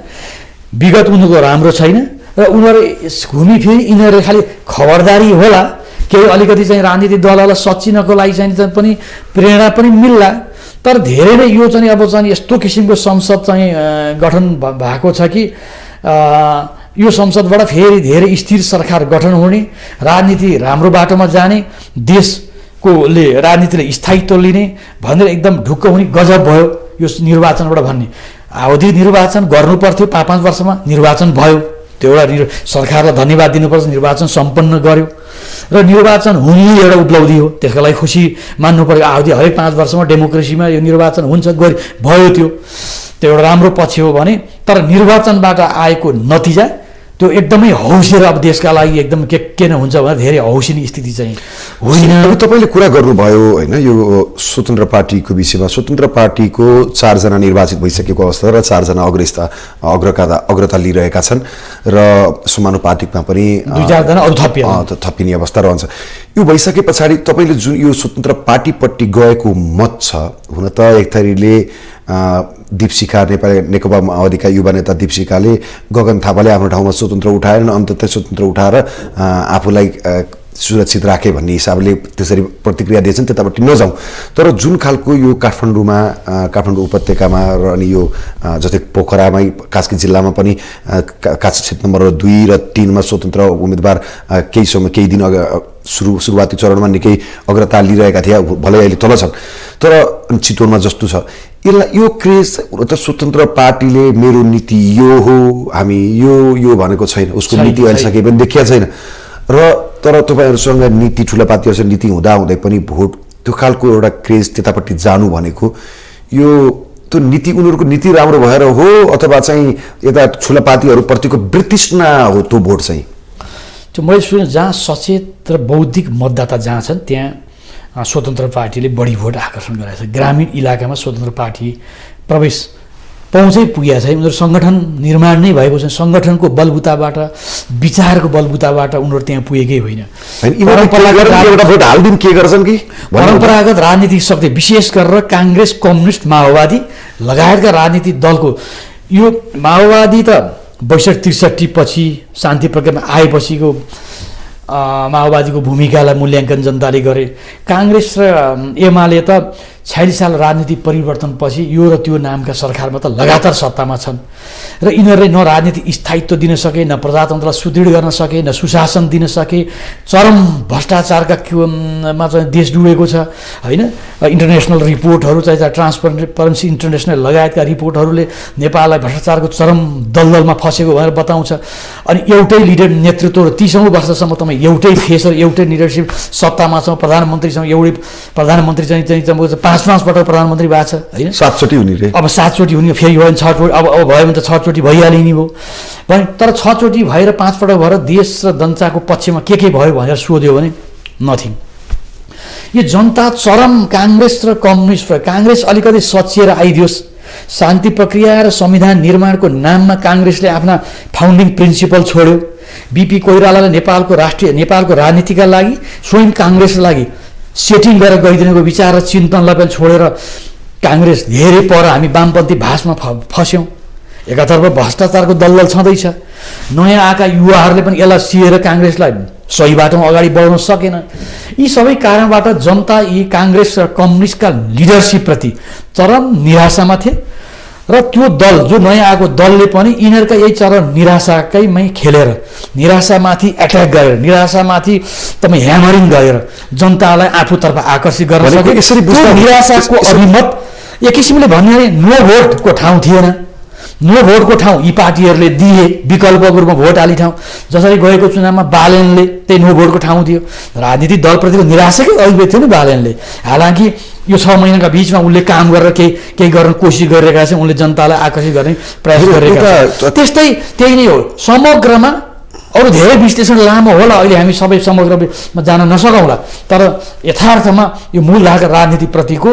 विगत उनीहरूको राम्रो छैन र उनीहरू घुमिफिरी यिनीहरू खालि खबरदारी होला, केही अलिकति चाहिँ राजनीतिक दलहरूलाई सचिनको लागि चाहिँ पनि प्रेरणा पनि मिल्ला। तर धेरै नै यो चाहिँ अब चाहिँ यस्तो किसिमको संसद चाहिँ गठन भएको छ कि यो संसदबाट फेरि धेरै स्थिर सरकार गठन हुने, राजनीति राम्रो बाटोमा जाने, देश कोले राजनीतिले स्थायित्व लिने भनेर एकदम ढुक्क हुने गजब भयो यो निर्वाचनबाट भन्ने। आवधिक निर्वाचन गर्नुपर्थ्यो 5-5 वर्षमा, निर्वाचन भयो, त्यो एउटा सरकारलाई धन्यवाद दिनुपर्छ, निर्वाचन सम्पन्न गर्यो र निर्वाचन हुने एउटा उपलब्धि हो, त्यसका लागि खुसी मान्नु पर्यो। आवधि हरेक 5 वर्षमा डेमोक्रेसीमा यो निर्वाचन हुन्छ भयो, त्यो एउटा राम्रो पक्ष हो भने। तर निर्वाचनबाट आएको नतिजा त्यो एकदमै हौसिएर अब देशका लागि एकदम के न हुन्छ भने धेरै हौसिने स्थिति चाहिँ होइन। अब तपाईँले कुरा गर्नुभयो होइन यो स्वतन्त्र पार्टीको विषयमा। स्वतन्त्र पार्टीको 4 जना निर्वाचित भइसकेको अवस्था र 4 जना अग्रता लिइरहेका छन् र समानुपातिकमा पनि 2-4 जना अरू थपिने अवस्था रहन्छ। यो भइसके पछाडि तपाईँले जुन यो स्वतन्त्र पार्टीपट्टि गएको मत छ, हुन त एक थरीले दीपशिखा नेपाली नेकपा माओवादीका युवा नेता दीपशिखाले गगन थापाले आफ्नो ठाउँमा स्वतन्त्र उठाएर अन्ततः स्वतन्त्र उठाएर आफूलाई सुरक्षित राखे भन्ने हिसाबले त्यसरी प्रतिक्रिया दिएछन्, त्यतापट्टि नजाउँ। तर जुन खालको यो काठमाडौँ उपत्यकामा र अनि यो जस्तै पोखरामै कास्की जिल्लामा पनि कास्की क्षेत्र नम्बर 2 र 3 मा स्वतन्त्र उम्मेदवार केही दिन सुरुवाती चरणमा निकै अग्रता लिइरहेका थिए, भलै अहिले तल छन्। तर चितवनमा जस्तो छ यो क्रेज त स्वतन्त्र पार्टीले मेरो नीति यो हो, हामी यो भनेको छैन, उसको नीति अहिलेसम्म पनि देखिया छैन र तर तपाईँहरूसँग नीति ठुलापातीहरूसँग नीति हुँदाहुँदै पनि भोट त्यो खालको एउटा क्रेज त्यतापट्टि जानु भनेको यो त्यो नीति उनीहरूको नीति राम्रो भएर हो अथवा चाहिँ यता ठुलापातीहरूप्रतिको वितृष्णा हो त्यो भोट चाहिँ? त्यो मैले सुने जहाँ सचेत र बौद्धिक मतदाता जहाँ छन् त्यहाँ स्वतन्त्र पार्टीले बढी भोट आकर्षण गराएको छ। ग्रामीण इलाकामा स्वतन्त्र पार्टी प्रवेश पहुँचै पुगेको छैन। उनीहरू सङ्गठन निर्माण नै भएको छैन, सङ्गठनको बलबुताबाट विचारको बलबुताबाट उनीहरू त्यहाँ पुगेकै होइन। परम्परागत राजनीतिक शक्ति विशेष गरेर काङ्ग्रेस, कम्युनिस्ट, माओवादी लगायतका राजनीतिक दलको यो माओवादी त 62-63 पछि शान्ति प्रक्रियामा आएपछिको माओवादीको भूमिकालाई मूल्याङ्कन जनताले गरे। काङ्ग्रेस र एमाले त 46 साल राजनीतिक परिवर्तनपछि यो र त्यो नामका सरकारमा त लगातार सत्तामा छन् र यिनीहरूले न राजनीतिक स्थायित्व दिन सके, न प्रजातन्त्रलाई सुदृढ गर्न सके, न सुशासन दिन सके। चरम भ्रष्टाचारका मा चाहिँ देश डुबेको छ होइन। इन्टरनेसनल रिपोर्टहरू चाहिँ ट्रान्सपरेन्सी इन्टरनेसनल लगायतका रिपोर्टहरूले नेपाललाई भ्रष्टाचारको चरम दलदलमा फसेको भनेर बताउँछ। अनि एउटै लिडर नेतृत्व र 30औं वर्षसम्म तपाईँ एउटै फेस र एउटै लिडरसिप सत्तामा छ, प्रधानमन्त्रीसँग एउटै प्रधानमन्त्री चाहिँ 5 पटक प्रधानमन्त्री भएको छ होइन। 7 चोटि हुने रे, अब 7 चोटि हुने, फेरि भयो भने 6 चोटि, अब भयो भने त 6 चोटि भइहाल्ने नि भयो भने। तर 6 चोटि भएर 5 पटक भएर देश र जनताको पक्षमा के भयो भनेर सोध्यो भने नथिङ। यो जनता चरम काङ्ग्रेस र कम्युनिस्ट, काङ्ग्रेस अलिकति सचिएर आइदियोस्, शान्ति प्रक्रिया र संविधान निर्माणको नाममा काङ्ग्रेसले आफ्ना फाउन्डिङ प्रिन्सिपल छोड्यो। बीपी कोइरालाले नेपालको राजनीतिका लागि स्वयं काङ्ग्रेसका लागि सेटिङ गरेर गइदिनुको विचार र चिन्तनलाई पनि छोडेर काङ्ग्रेस धेरै पर हामी वामपन्थी भाषमा फस्यौँ। एकातर्फ भ्रष्टाचारको दलदल छँदैछ, नयाँ आएका युवाहरूले पनि यसलाई सिएर काङ्ग्रेसलाई सही बाटोमा अगाडि बढाउन सकेन। यी सबै कारणबाट जनता यी काङ्ग्रेस र कम्युनिस्टका लिडरसिपप्रति चरम निराशामा थिए र त्यो दल जो नयाँ आएको दलले पनि यिनीहरूका यही चरम निराशाकैमै खेलेर, निराशामाथि एट्याक गरेर, निराशामाथि तपाईँ ह्यामरिङ गरेर जनतालाई आफूतर्फ आकर्षित गर्न सके। निराशाको अभिमत एक किसिमले भन्ने नो भोटको ठाउँ थिएन, नो भोटको ठाउँ यी पार्टीहरूले दिए विकल्पको रूपमा भोट हाली ठाउँ। जसरी गएको चुनावमा बालेनले त्यही नो भोटको ठाउँ दियो। राजनीतिक दलप्रतिको निराशाकै अभिव्यक्ति थियो नि बालेनले। हालाकि यो 6 महिनाका बिचमा उनले काम गरेर केही गर्न कोसिस गरिरहेका छन्, उनले जनतालाई आकर्षित गर्ने प्रयास गरिरहेका छन्। त्यही नै हो समग्रमा। अरू धेरै विश्लेषण लामो होला, अहिले हामी सबै समग्रमा जान नसकौँला। तर यथार्थमा यो मूल धारका राजनीतिप्रतिको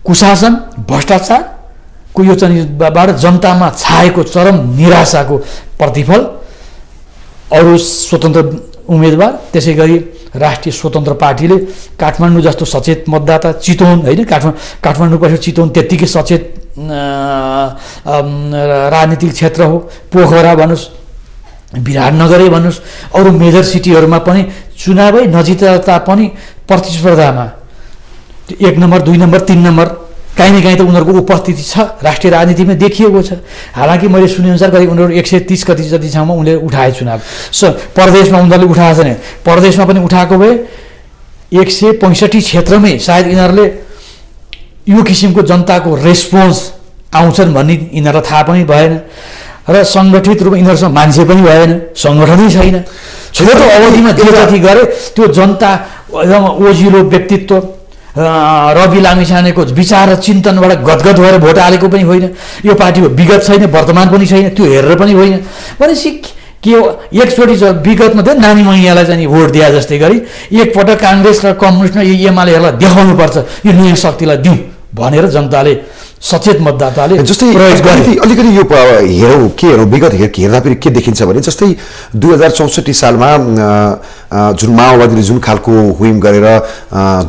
कुशासन, भ्रष्टाचारको यो चाहिँबाट जनतामा छाएको चरम निराशाको प्रतिफल अरू स्वतन्त्र उम्मेदवार, त्यसै गरी राष्ट्रिय स्वतन्त्र पार्टीले काठमाडौँ जस्तो सचेत मतदाता, चितवन होइन, काठमाडौँपछि चितवन त्यत्तिकै सचेत राजनीतिक क्षेत्र हो। पोखरा भन्नुहोस्, विराटनगरै भन्नुहोस्, अरू मेजर सिटीहरूमा पनि चुनावै नजिता तापनि प्रतिस्पर्धामा 1 नम्बर, 2 नम्बर, 3 नम्बर काहीँ न काहीँ त उनीहरूको उपस्थिति छ, राष्ट्रिय राजनीतिमा देखिएको छ। हालाकि मैले सुनेअनुसार करिब उनीहरू 130 कति जति ठाउँमा उनले उठाए चुनाव। परदेशमा उनीहरूले उठाएको छैन, परदेशमा पनि उठाएको भए 165 क्षेत्रमै सायद यिनीहरूले यो किसिमको जनताको रेस्पोन्स आउँछन् भन्ने यिनीहरूलाई थाहा पनि भएन र सङ्गठित रूपमा यिनीहरूसँग मान्छे पनि भएन, सङ्गठनै छैन। छोटो अवधिमा जे जति गरे त्यो जनता एकदम ओजिलो व्यक्तित्व रवि लामिछानेको विचार र चिन्तनबाट गदगद भएर भोट हालेको पनि होइन, यो पार्टीको विगत छैन, वर्तमान पनि छैन, त्यो हेरेर पनि होइन। भनेपछि के एकचोटि विगतमा चाहिँ नानी मैयालाई चाहिँ भोट दिए जस्तै गरी एकपटक काङ्ग्रेस र कम्युनिस्ट र एमालेहरूलाई देखाउनुपर्छ यो नयाँ शक्तिलाई दिउँ भनेर जनताले सचेत मतदाताले जस्तै अलिकति यो हेरौँ के हेरौँ विगत हेर्दाखेरि के देखिन्छ भने जस्तै 2064 सालमा जुन माओवादीले जुन खालको हुइम गरेर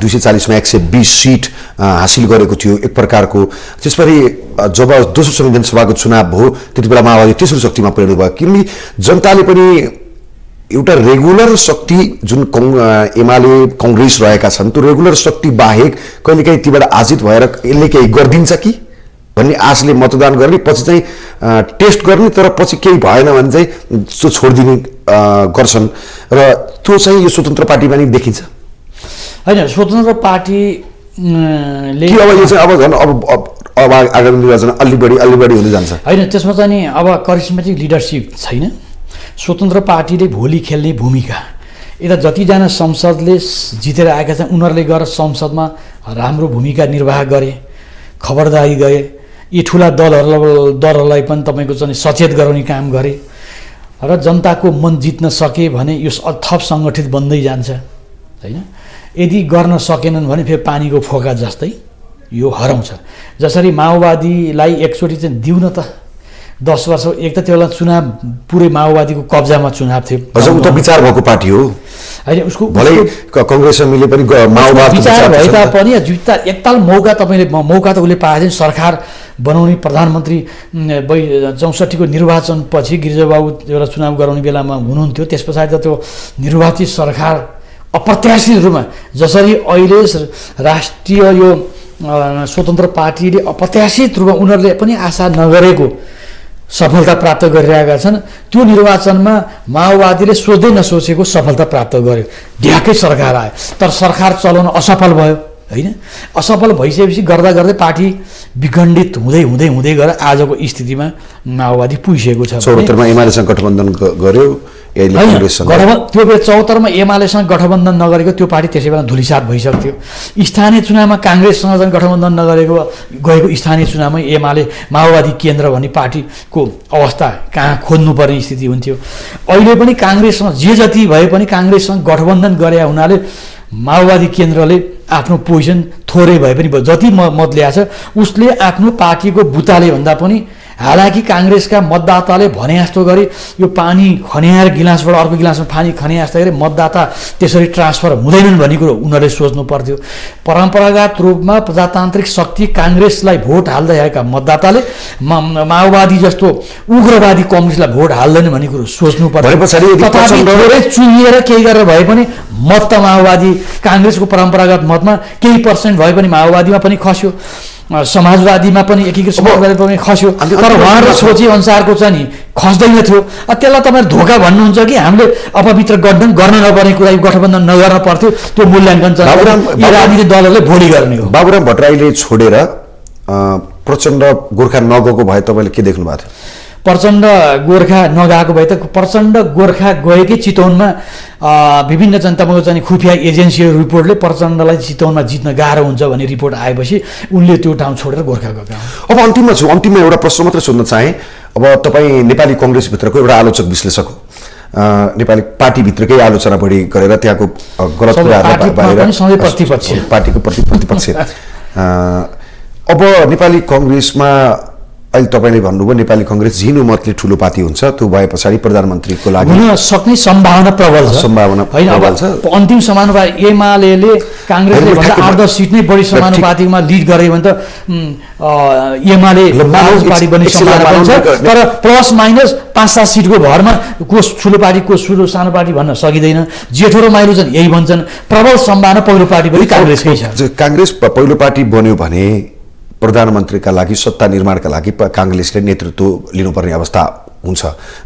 240 मा 120 सिट हासिल गरेको थियो एक प्रकारको, त्यसपछि जब दोस्रो संविधान सभाको चुनाव भयो त्यति बेला माओवादी तेस्रो शक्तिमा परिणत भयो किनकि जनताले पनि एउटा रेगुलर शक्ति जुन एमाले कांग्रेस रहेका छन् त्यो रेगुलर शक्ति बाहेक कहिलेकाहीँ तीबाट आजित भएर यसले केही गरिदिन्छ कि भन्ने आशले मतदान गर्ने, पछि चाहिँ टेस्ट गर्ने, तर पछि केही भएन भने चाहिँ त्यो छोडिदिने गर्छन् र त्यो चाहिँ यो स्वतन्त्र पार्टीमा नि देखिन्छ होइन। स्वतन्त्र पार्टी के अब यो चाहिँ अब झन् अब आगामी निर्वाचन अलि बढी हुन जान्छ होइन। त्यसमा चाहिँ नि अब करिस्मेटिक लिडरसिप छैन। स्वतन्त्र पार्टीले भोलि खेल्ने भूमिका यता जतिजना संसदले जितेर आएका छन् उनीहरूले गएर संसदमा राम्रो भूमिका निर्वाह गरे, खबरदारी गरे, यी ठुला दलहरूलाई पनि तपाईँको चाहिँ सचेत गराउने काम गरे र जनताको मन जित्न सके भने यो थप सङ्गठित बन्दै जान्छ होइन। यदि गर्न सकेनन् भने फेरि पानीको फोका जस्तै यो हराउँछ। जसरी माओवादीलाई एकचोटि चाहिँ दिउँ न त 10 वर्ष, एक त त्यो बेला चुनाव पुरै माओवादीको कब्जामा चुनाव थियो, हजुर उता विचार भएको पार्टी हो होइन। उसको भलै कांग्रेस मिले पनि माओवादी विचार भए तापनि एकताल मौका तपाईँले मौका त उसले पाएको थियो। सरकार बनाउने प्रधानमन्त्री 64 को निर्वाचन पछि गिरिजाबाबु एउटा चुनाव गराउने बेलामा हुनुहुन्थ्यो। त्यस पछाडि त त्यो निर्वाचित सरकार अप्रत्याशित रूपमा जसरी अहिले राष्ट्रिय यो स्वतन्त्र पार्टीले अप्रत्याशित रूपमा उनीहरूले पनि आशा नगरेको सफलता प्राप्त गरिरहेका छन्, त्यो निर्वाचनमा माओवादीले सोच्दै नसोचेको सफलता प्राप्त गर्यो। ढ्याकै सरकार आयो तर सरकार चलाउन असफल भयो होइन। असफल भइसकेपछि गर्दा गर्दै पार्टी विखण्डित हुँदै हुँदै हुँदै गएर आजको स्थितिमा माओवादी पुगिसकेको छ। 74 मा एमालेसँग गठबन्धन गर्यो, त्यो बेला 74 मा एमालेसँग गठबन्धन नगरेको त्यो पार्टी त्यसै बेला धुलिसात भइसक्थ्यो। स्थानीय चुनावमा काङ्ग्रेससँग चाहिँ गठबन्धन नगरेको गएको स्थानीय चुनावमा एमाले माओवादी केन्द्र भन्ने पार्टीको अवस्था कहाँ खोज्नुपर्ने स्थिति हुन्थ्यो। अहिले पनि काङ्ग्रेससँग जे जति भए पनि काङ्ग्रेससँग गठबन्धन गरे हुनाले माओवादी केन्द्रले आफ्नो पोजिसन थोरै भए पनि जति मत ल्याएछ उसले आफ्नो पार्टीको बुताले भन्दा पनि, हालाकि काङ्ग्रेसका मतदाताले भने जस्तो गरी यो पानी खन्याएर गिलासबाट अर्को गिलासमा पानी खने जस्तो गरी मतदाता त्यसरी ट्रान्सफर हुँदैनन् भन्ने कुरो उनीहरूले सोच्नु पर्थ्यो। परम्परागत रूपमा प्रजातान्त्रिक शक्ति काङ्ग्रेसलाई भोट हाल्दै आएका मतदाताले माओवादी जस्तो उग्रवादी कम्युनिस्टलाई भोट हाल्दैन भन्ने कुरो सोच्नु पर्थ्यो। थोरै चुनिएर केही गरेर भए पनि मत त माओवादी काङ्ग्रेसको परम्परागत मतमा केही पर्सेन्ट भए पनि माओवादीमा पनि खस्यो, समाजवादीमा पनि एकीकृत समाजवादी पनि खस्यो, तर उहाँहरू सोचे अनुसारको चाहिँ नि खस्दैन थियो। त्यसलाई तपाईँहरू धोका भन्नुहुन्छ कि हामीले अपवित्र गठबन्धन गर्न नपर्ने कुरा गठबन्धन नगर्न पर्थ्यो, त्यो मूल्याङ्कन चाहिँ राजनीतिक दलहरूले भोलि गर्ने हो। बाबुराम भट्टराईले छोडेर प्रचण्ड गोर्खा नगएको भए तपाईँले के देख्नु भएको थियो? प्रचण्ड गोर्खा नगएको भए त प्रचण्ड गोर्खा गएकै चितवनमा विभिन्न चाहिँ तपाईँको चाहिँ खुफिया एजेन्सीहरू रिपोर्टले प्रचण्डलाई चितवनमा जित्न गाह्रो हुन्छ भन्ने रिपोर्ट आएपछि उनले त्यो ठाउँ छोडेर गोर्खा गएका। अब अन्तिममा एउटा प्रश्न मात्रै सोध्न चाहेँ। अब तपाईँ नेपाली कङ्ग्रेसभित्रको एउटा आलोचक विश्लेषक हो, नेपाली पार्टीभित्रकै आलोचना बढी गरेर त्यहाँको गलत कुराहरू पार्टीको प्रतिपक्ष। अब नेपाली कङ्ग्रेसमा अहिले तपाईँले भन्नुभयो नेपाली कङ्ग्रेस झिनो मतले ठुलो पार्टी हुन्छ, त्यो भए पछाडि प्रधानमन्त्रीको लागि हुन सक्ने सम्भावना प्रबल छ। अन्तिम समानुपातिक एमाले काङ्ग्रेसले भन्दा 8-10 सिट नै बढी समानुपातिकमा लिड गरे भने त एमाले पार्टी बन्ने सम्भावना पनि छ। तर प्लस माइनस 5-7 सिटको भरमा को ठुलो पार्टी को सानो पार्टी भन्न सकिँदैन। जेठो र माइलो चाहिँ यही भन्छन्। प्रबल सम्भावना पहिलो पार्टी पनि काङ्ग्रेसकै छ। काङ्ग्रेस पहिलो पार्टी बन्यो भने प्रधानमन्त्रीका लागि सत्ता निर्माणका लागि काङ्ग्रेसले नेतृत्व लिनुपर्ने अवस्था हुन्छ,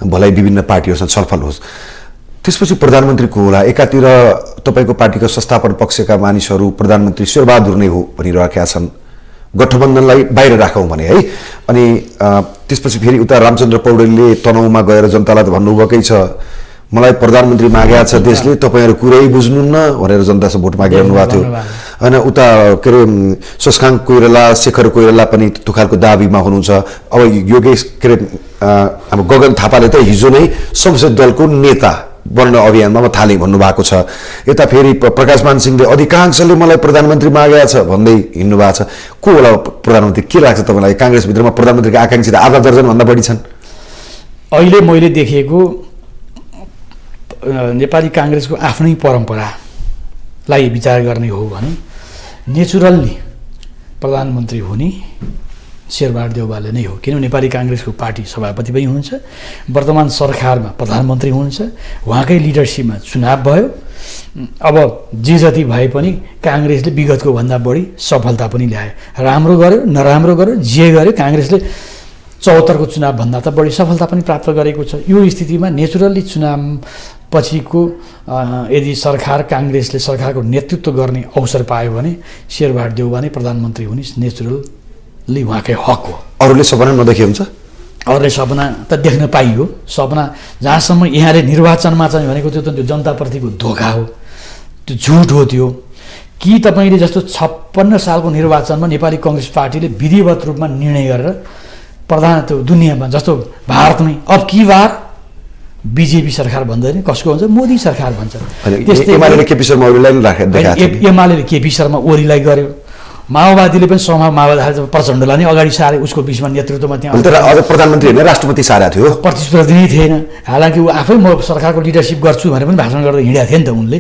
भलै विभिन्न पार्टीहरूसँग छलफल होस्। त्यसपछि प्रधानमन्त्री को होला? एकातिर तपाईको पार्टीको संस्थापन पक्षका मानिसहरू प्रधानमन्त्री शेरबहादुर नै हो भनिरहेका छन्, गठबन्धनलाई बाहिर राखौँ भने है। अनि त्यसपछि फेरि उता रामचन्द्र पौडेलले तनहुँमा गएर जनतालाई त भन्नुभएकै छ, मलाई प्रधानमन्त्री मागेको छ देशले, तपाईँहरू कुरै बुझ्नुहुन्न भनेर जनतासँग भोट मागिरहनु भएको थियो होइन। उता के अरे शशाङ्क कोइराला, शेखर कोइराला पनि त्यो खालको दाबीमा हुनुहुन्छ। अब योगेश के अरे अब गगन थापाले त हिजो नै संसद दलको नेता बन्न अभियानमा म थालेँ भन्नुभएको छ। यता फेरि प्रकाशमान सिंहले अधिकांशले मलाई प्रधानमन्त्री मागेको छ भन्दै हिँड्नु भएको छ। को होला प्रधानमन्त्री? के लाग्छ तपाईँलाई? काङ्ग्रेसभित्रमा प्रधानमन्त्रीका आकाङ्क्षी त आधा दर्जनभन्दा बढी छन्। अहिले मैले देखेको नेपाली काङ्ग्रेसको आफ्नै परम्परालाई विचार गर्ने हो भने नेचुरल्ली प्रधानमन्त्री हुने शेरबहादुर देउवाले नै हो। किनभने नेपाली काङ्ग्रेसको पार्टी सभापति पनि हुनुहुन्छ, वर्तमान सरकारमा प्रधानमन्त्री हुनुहुन्छ, उहाँकै लिडरसिपमा चुनाव भयो। अब जे जति भए पनि काङ्ग्रेसले विगतको भन्दा बढी सफलता पनि ल्यायो। राम्रो गर्यो नराम्रो गर्यो जे गर्यो काङ्ग्रेसले 74 को चुनावभन्दा त बढी सफलता पनि प्राप्त गरेको छ। यो स्थितिमा नेचुरल्ली चुनाव पछिको यदि सरकार काङ्ग्रेसले सरकारको नेतृत्व गर्ने अवसर पायो भने शेरबहादुर देउवा नै प्रधानमन्त्री हुने नेचुरली उहाँकै हक हो। अरूले सपना नदेखे हुन्छ? अरूले सपना त देख्न पाइयो। सपना जहाँसम्म यहाँले निर्वाचनमा चाहिँ भनेको त्यो त त्यो जनताप्रतिको धोका हो, त्यो झुट हो। त्यो कि तपाईँले जस्तो 56 सालको निर्वाचनमा नेपाली कङ्ग्रेस पार्टीले विधिवत रूपमा निर्णय गरेर प्रधान त्यो दुनियाँमा जस्तो भारतमै अब की बार बीजेपी सरकार भन्दैन, कसको भन्छ? मोदी सरकार भन्छ। एमाले केपी शर्मा ओलीलाई देखाएको छ। एमाले केपी शर्मा ओलीलाई गर्यो, माओवादीले पनि माओवादी प्रचण्डलाई नै अगाडि सारे, उसको बिचमा नेतृत्वमा त्यहाँ अझ प्रधानमन्त्री होइन राष्ट्रपति सारा थियो, प्रतिस्पर्धी नै थिएन। हालाकि ऊ आफै म सरकारको लिडरसिप गर्छु भनेर पनि भाषण गर्दै हिँडेको थियो नि त उनले।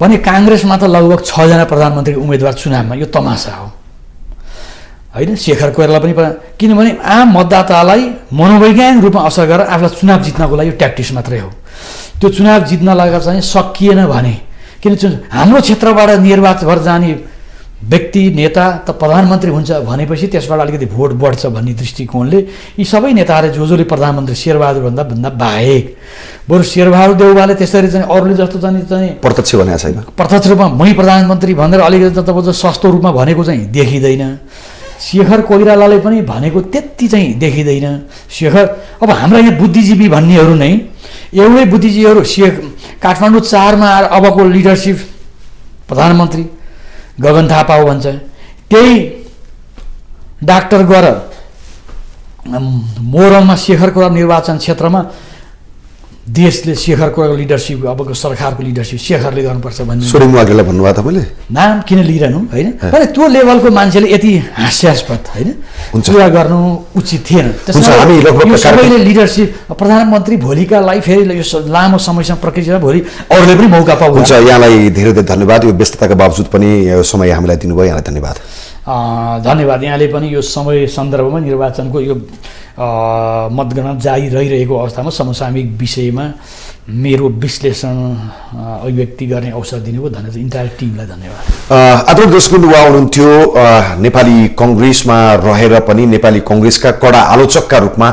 भने काङ्ग्रेसमा त लगभग 6 जना प्रधानमन्त्री उम्मेदवार चुनावमा, यो तमासा हो होइन। शेखर कोइराला पनि, किनभने आम मतदातालाई मनोवैज्ञानिक रूपमा असर गरेर आफूलाई चुनाव जित्नको लागि यो ट्याक्टिक्स मात्रै हो। त्यो चुनाव जित्न लगाएर चाहिँ सकिएन भने, किन हाम्रो क्षेत्रबाट निर्वाचन भएर जाने व्यक्ति नेता त प्रधानमन्त्री हुन्छ भनेपछि त्यसबाट अलिकति भोट बढ्छ भन्ने दृष्टिकोणले यी सबै नेताहरूले जसले प्रधानमन्त्री शेरबहादुर भन्दा बाहेक बरु शेरबहादुर देउवाले त्यसरी चाहिँ अरूले जस्तो चाहिँ प्रत्यक्ष भनेको छैन, प्रत्यक्ष रूपमा मै प्रधानमन्त्री भनेर अलिकति तपाईँ सस्तो रूपमा भनेको चाहिँ देखिँदैन। शेखर कोइरालाले पनि भनेको त्यति चाहिँ देखिँदैन। शेखर अब हाम्रा यहाँ बुद्धिजीवी भन्नेहरू नै एउटै बुद्धिजीवीहरू काठमाडौँ 4 मा आएर अबको लिडरसिप प्रधानमन्त्री गगन थापा हो भन्छ। त्यही डाक्टर गएर मोरङमा शेखर कोइराला निर्वाचन क्षेत्रमा देशले शेखर कोइराला लिडरसिप अबको सरकारको लिडरसिप शेखरले गर्नुपर्छ भन्ने सोरेङ वाग्लेलाई भन्नुभयो तपाईँले? नाम किन लिइरहनु होइन? तर त्यो लेभलको मान्छेले यति हास्यास्पद होइन कुरा गर्नु उचित थिएन। सबैले लिडरसिप प्रधानमन्त्री भोलिका लागि फेरि यो लामो समयसम्म प्रक्रिया भोलि अरूले पनि मौका पाउँछ। हुन्छ, यहाँलाई धेरै धेरै धन्यवाद। यो व्यस्तताका बावजुद पनि यो समय हामीलाई दिनुभयो, यहाँलाई धन्यवाद। धन्यवाद। यहाँले पनि यो समय सन्दर्भमा निर्वाचनको यो मतगणना जारी रहिरहेको अवस्थामा समसामयिक विषयमा मेरो विश्लेषण अभिव्यक्ति गर्ने अवसर दिनुभयो। धन्यवाद। इन्टायर टिमलाई धन्यवाद। आदरणीय दर्शकवृन्द, उहाँ हुनुहुन्थ्यो नेपाली कङ्ग्रेसमा रहेर पनि नेपाली कङ्ग्रेसका कडा आलोचकका रूपमा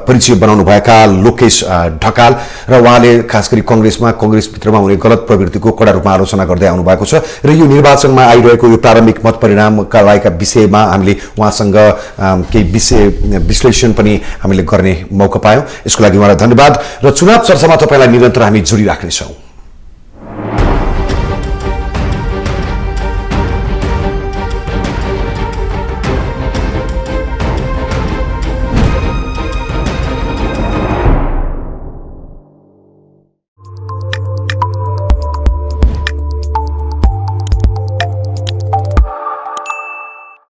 परिचय बनाउनुभएका लोकेश ढकाल र उहाँले खास गरी कङ्ग्रेसमा कङ्ग्रेसभित्रमा हुने गलत प्रवृत्तिको कडा रूपमा आलोचना गर्दै आउनुभएको छ र यो निर्वाचनमा आइरहेको यो प्रारम्भिक मत परिणामका लागेका विषयमा हामीले उहाँसँग केही विश्लेषण पनि हामीले गर्ने मौका पायौँ। यसको लागि उहाँलाई धन्यवाद र चुनाव चर्चामा तपाईँलाई निरन्तर हामी जोडिराख्नेछौँ।